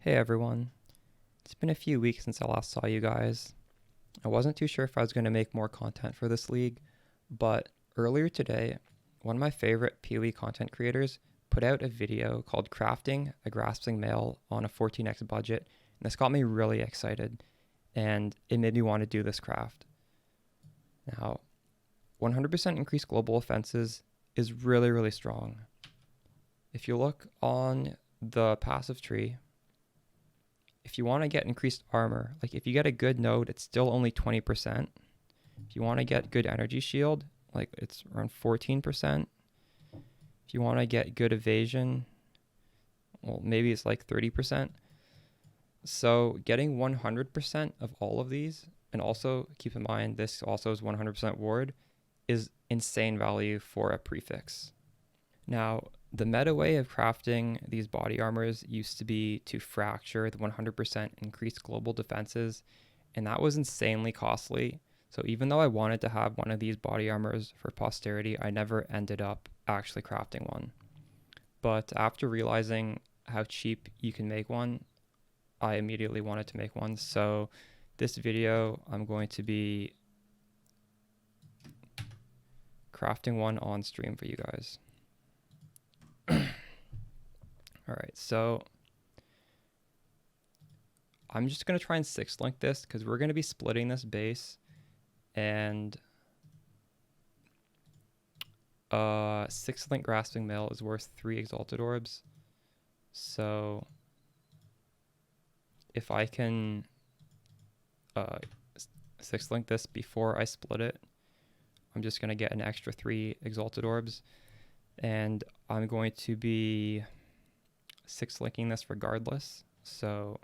Hey everyone, it's been a few weeks since I last saw you guys. I wasn't too sure if I was going to make more content for this league, but earlier today, one of my favorite PoE content creators put out a video called Crafting a Grasping Male on a 14x budget, and this got me really excited, and it made me want to do this craft. Now, 100% increased global offenses is really strong. If you look on the passive tree, if you want to get increased armor, like if you get a good node, it's still only 20%. If you want to get good energy shield, like it's around 14%. If you want to get good evasion, well, maybe it's like 30%. So getting 100% of all of these, and also keep in mind this also is 100% ward, is insane value for a prefix. Now, the meta way of crafting these body armors used to be to fracture the 100% increased global defenses, and that was insanely costly. So even though I wanted to have one of these body armors for posterity, I never ended up actually crafting one. But after realizing how cheap you can make one, I immediately wanted to make one. So this video, I'm going to be crafting one on stream for you guys. All right, so I'm just going to try and 6-link this because we're going to be splitting this base, and 6-link Grasping Male is worth 3 exalted orbs. So if I can 6-link this before I split it, I'm just going to get an extra 3 exalted orbs, and I'm going to be 6-linking this regardless. So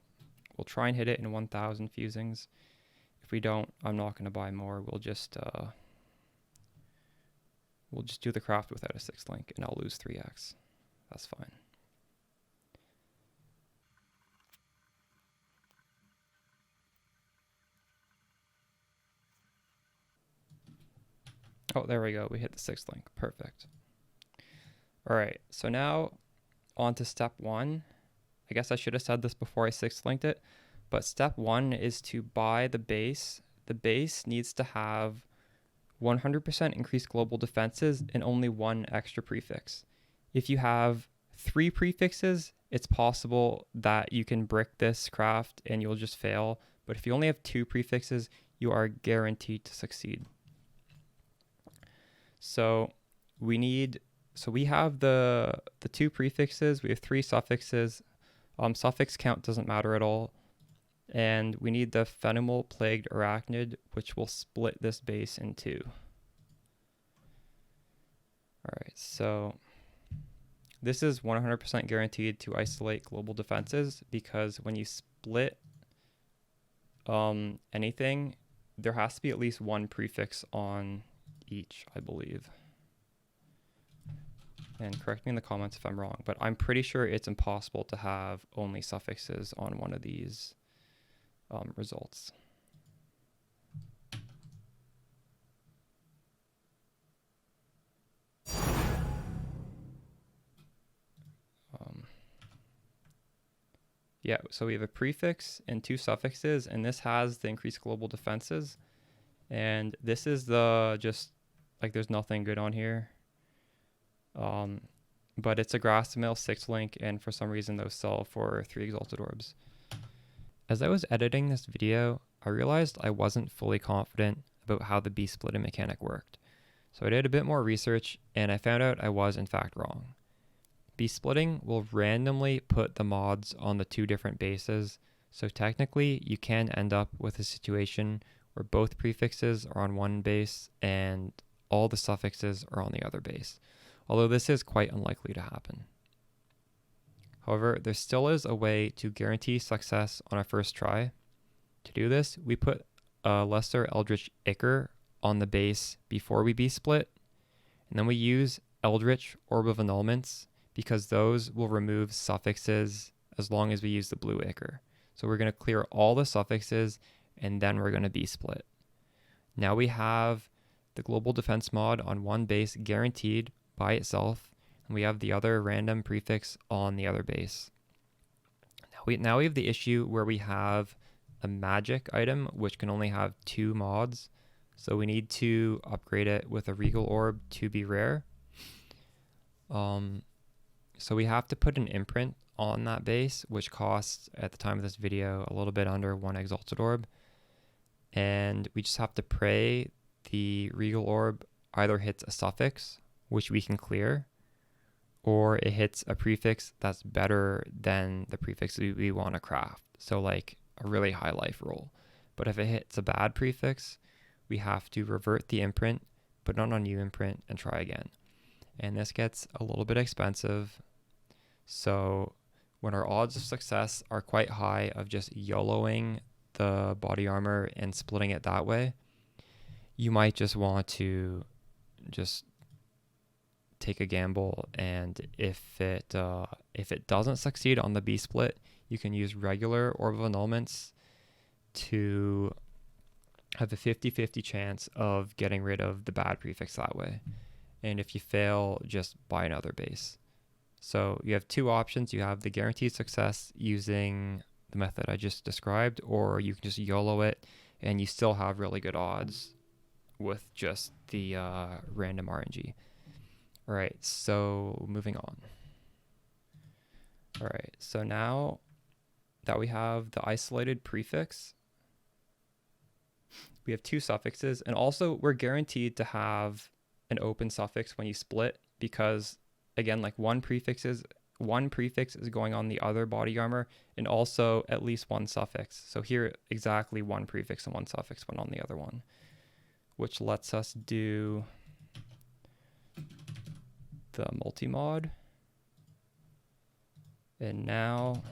we'll try and hit it in 1,000 fusings. If we don't, I'm not going to buy more. We'll just do the craft without a 6-link, and I'll lose 3x. That's fine. Oh, there we go. We hit the 6-link. Perfect. All right. So now on to step 1. I guess I should have said this before I 6-linked it, but step 1 is to buy the base. The base needs to have 100% increased global defenses and only 1 extra prefix. If you have 3 prefixes, it's possible that you can brick this craft and you'll just fail. But if you only have 2 prefixes, you are guaranteed to succeed. So we have the 2 prefixes, we have 3 suffixes. Suffix count doesn't matter at all. And we need the Fenumal plagued Arachnid, which will split this base in 2. Alright, so this is 100% guaranteed to isolate global defenses, because when you split anything, there has to be at least 1 prefix on each, I believe. And correct me in the comments if I'm wrong, but I'm pretty sure it's impossible to have only suffixes on one of these results. Yeah, so we have a prefix and 2 suffixes, and this has the increased global defenses. And this is the like there's nothing good on here. But it's a Grasping Male 6-link, and for some reason those sell for 3 exalted orbs. As I was editing this video, I realized I wasn't fully confident about how the beast splitting mechanic worked. So I did a bit more research, and I found out I was in fact wrong. Beast splitting will randomly put the mods on the 2 different bases, so technically you can end up with a situation where both prefixes are on one base and all the suffixes are on the other base, although this is quite unlikely to happen. However, there still is a way to guarantee success on our first try. To do this, we put a lesser Eldritch Ichor on the base before we beast split, and then we use Eldritch Orb of Annulments, because those will remove suffixes as long as we use the blue Ichor. So we're going to clear all the suffixes, and then we're going to beast split. Now we have the global defense mod on one base guaranteed by itself, and we have the other random prefix on the other base. Now now we have the issue where we have a magic item which can only have 2 mods. So we need to upgrade it with a regal orb to be rare. So we have to put an imprint on that base, which costs, at the time of this video, a little bit under 1 exalted orb. And we just have to pray the regal orb either hits a suffix, which we can clear, or it hits a prefix that's better than the prefix we want to craft. So like a really high life roll. But if it hits a bad prefix, we have to revert the imprint, put it on a new imprint, and try again. And this gets a little bit expensive. So when our odds of success are quite high of just YOLOing the body armor and splitting it that way, you might just want to just take a gamble, and if it doesn't succeed on the B split, you can use regular Orb of Annulments to have a 50-50 chance of getting rid of the bad prefix that way. And if you fail, just buy another base. So you have 2 options. You have the guaranteed success using the method I just described, or you can just YOLO it and you still have really good odds with just the random RNG. All right, so moving on. All right, so now that we have the isolated prefix, we have 2 suffixes, and also we're guaranteed to have an open suffix when you split, because again, like one prefix is going on the other body armor, and also at least 1 suffix. So here exactly 1 prefix and 1 suffix went on the other one, which lets us do the Multimod. And now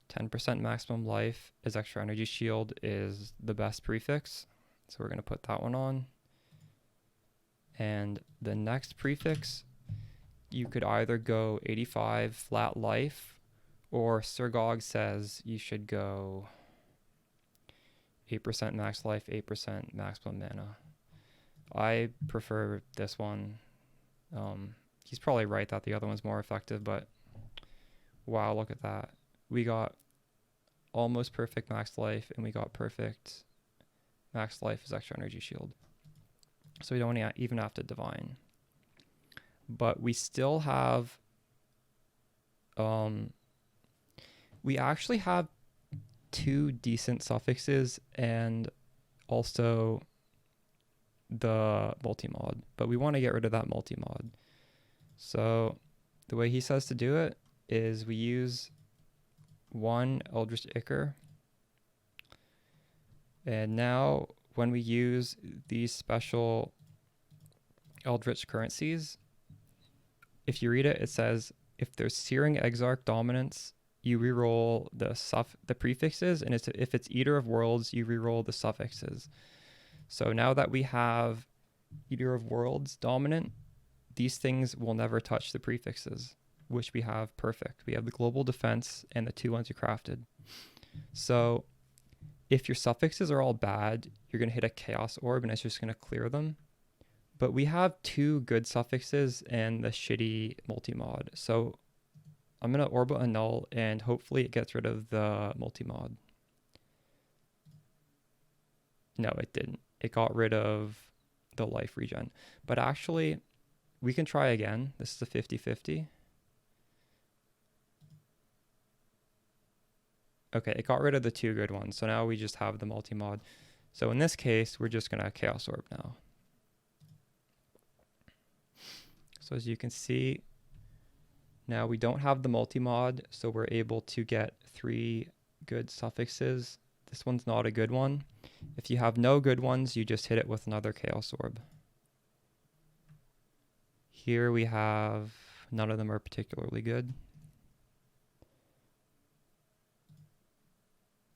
10% maximum life is extra energy shield is the best prefix. So we're going to put that one on. And the next prefix, you could either go 85 flat life, or Sir Gogs says you should go 8% max life, 8% maximum mana. I prefer this one. He's probably right that the other one's more effective, but wow, look at that. We got almost perfect max life, and we got perfect max life as extra energy shield. So we don't even have to divine. But we still have, we actually have 2 decent suffixes and also the Multimod, but we want to get rid of that Multimod. So the way he says to do it is we use 1 Eldritch Ichor, and now when we use these special Eldritch currencies, if you read it, it says if there's Searing Exarch dominance, you reroll the prefixes, and if it's Eater of Worlds, you reroll the suffixes. So now that we have Eater of Worlds dominant, these things will never touch the prefixes, which we have perfect. We have the global defense and the 2 ones you crafted. So if your suffixes are all bad, you're going to hit a chaos orb and it's just going to clear them. But we have 2 good suffixes and the shitty Multimod. So I'm going to orb annul, and hopefully it gets rid of the Multimod. No, it didn't. It got rid of the life regen. But actually, we can try again. This is a 50-50. Okay, it got rid of the 2 good ones. So now we just have the Multimod. So in this case, we're just going to Chaos Orb now. So as you can see, now we don't have the Multimod, so we're able to get 3 good suffixes. This one's not a good one. If you have no good ones, you just hit it with another Chaos Orb. Here we have, none of them are particularly good.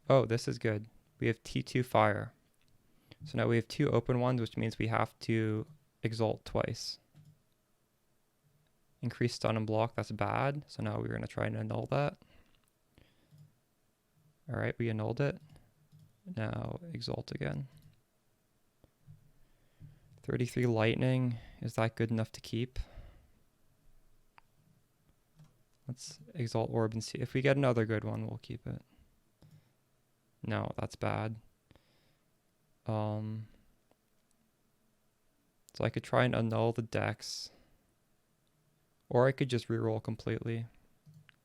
Oh, this is good. We have T2 Fire. So now we have 2 open ones, which means we have to exalt twice. Increase stun and block, that's bad. So now we're going to try and annul that. All right, we annulled it. Now exalt again. 33 lightning, is that good enough to keep? Let's exalt orb and see. If we get another good one, we'll keep it. No, that's bad. So I could try and annul the dex. Or I could just reroll completely.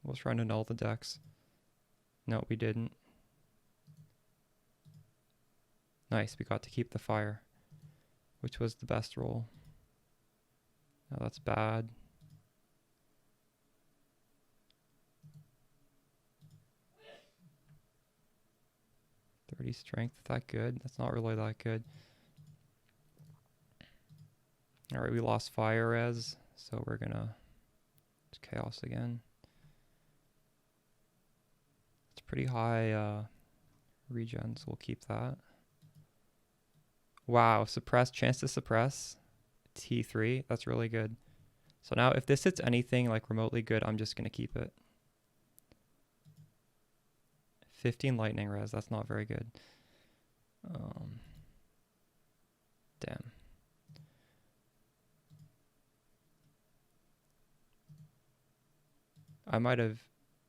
We'll try and annul the dex. No, we didn't. Nice, we got to keep the fire, which was the best roll. No, that's bad. Strength, that good? That's not really that good. Alright, we lost fire res, so we're gonna chaos again. It's pretty high regen, so we'll keep that. Wow, suppress, chance to suppress T3, that's really good. So now if this hits anything like remotely good, I'm just gonna keep it. 15 lightning res, that's not very good. Damn.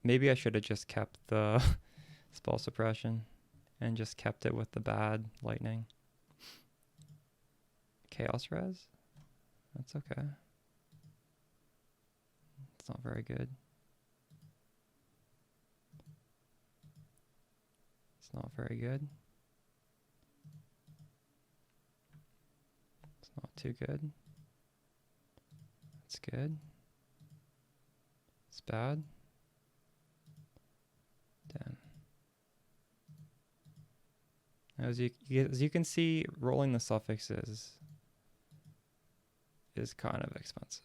Maybe I should have just kept the spell suppression and just kept it with the bad lightning. Chaos res? That's okay. It's not very good. It's not very good. It's not too good. It's good. It's bad. Damn. As you can see, rolling the suffixes is kind of expensive.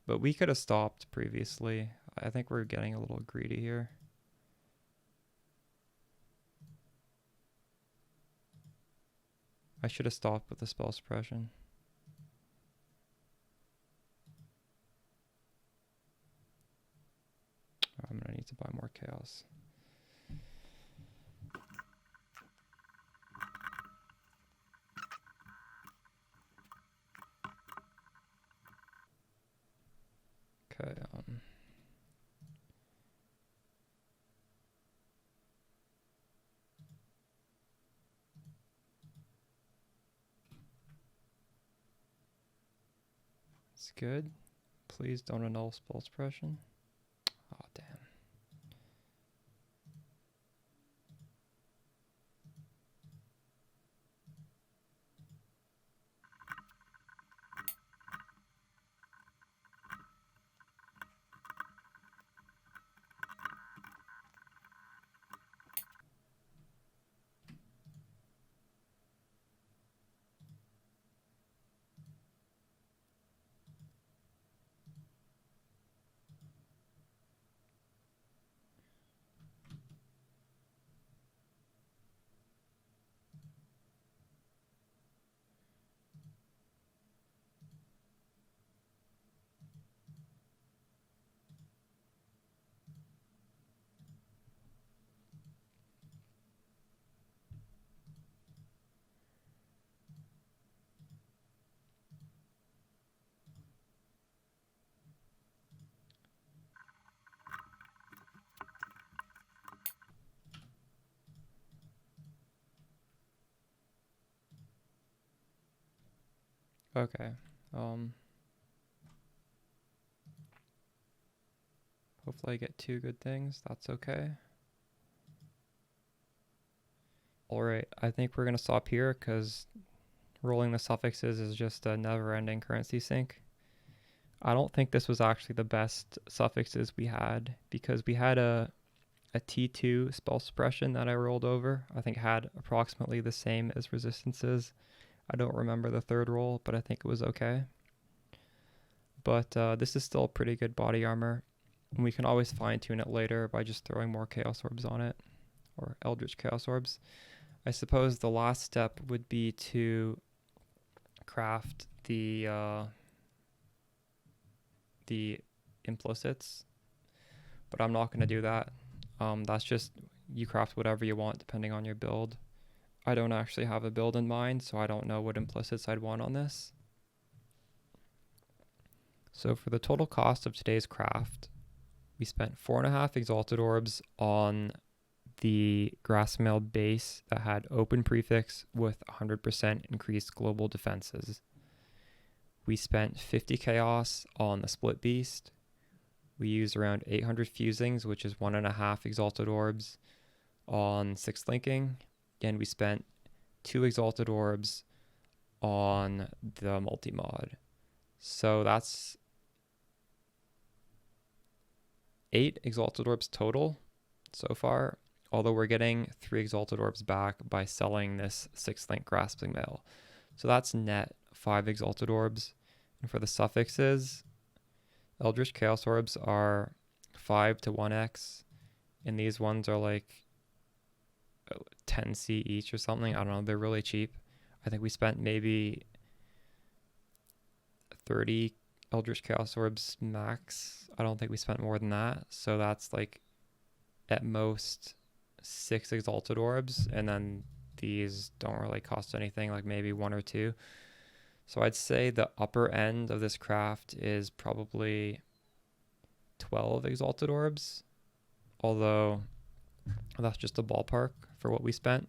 But we could have stopped previously. I think we're getting a little greedy here. I should have stopped with the spell suppression. I'm gonna need to buy more chaos. Okay, it's good. Please don't annul spell suppression. Oh, damn. Okay. Hopefully I get 2 good things. That's okay. Alright, I think we're going to stop here because rolling the suffixes is just a never-ending currency sink. I don't think this was actually the best suffixes we had because we had a T2 spell suppression that I rolled over. I think had approximately the same as resistances. I don't remember the third roll, but I think it was okay. But this is still pretty good body armor. And we can always fine-tune it later by just throwing more Chaos Orbs on it. Or Eldritch Chaos Orbs. I suppose the last step would be to craft the implicits. But I'm not going to do that. That's just, you craft whatever you want depending on your build. I don't actually have a build in mind, so I don't know what implicits I'd want on this. So for the total cost of today's craft, we spent 4.5 exalted orbs on the grassmail base that had open prefix with 100% increased global defenses. We spent 50 chaos on the split beast. We used around 800 fusings, which is 1.5 exalted orbs on 6 linking. And we spent 2 exalted orbs on the multimod. So that's 8 exalted orbs total so far, although we're getting 3 exalted orbs back by selling this 6-link grasping mail. So that's net 5 exalted orbs. And for the suffixes, Eldritch Chaos Orbs are 5 to 1x, and these ones are like 10c each or something. I don't know, they're really cheap. I think we spent maybe 30 Eldritch Chaos Orbs max. I don't think we spent more than that. So that's like at most 6 exalted orbs, and then these don't really cost anything, like maybe 1 or 2. So I'd say the upper end of this craft is probably 12 exalted orbs, although that's just a ballpark for what we spent.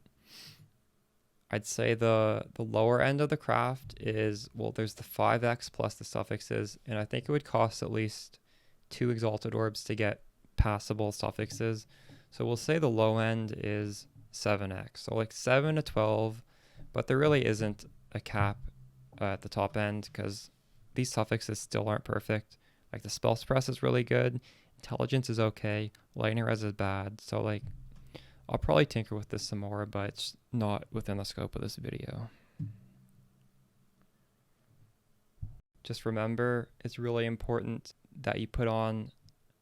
I'd say the lower end of the craft is, well, there's the 5x plus the suffixes, and I think it would cost at least 2 exalted orbs to get passable suffixes. So we'll say the low end is 7x, so like 7 to 12, but there really isn't a cap at the top end because these suffixes still aren't perfect. Like the spell suppress is really good, intelligence is okay, lightning res is bad. So like I'll probably tinker with this some more, but it's not within the scope of this video. Just remember, it's really important that you put on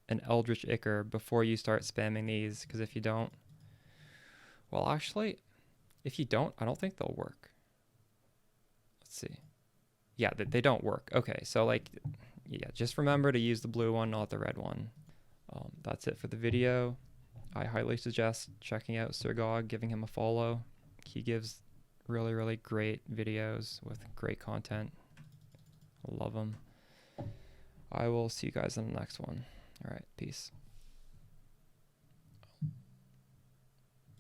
an Eldritch Ichor before you start spamming these, because if you don't, well, actually, if you don't, I don't think they'll work. Let's see. Yeah, they don't work. Okay, so like, yeah, just remember to use the blue one, not the red one. That's it for the video. I highly suggest checking out Sir Gogs, giving him a follow. He gives really, really great videos with great content. I love him. I will see you guys in the next one. All right, peace.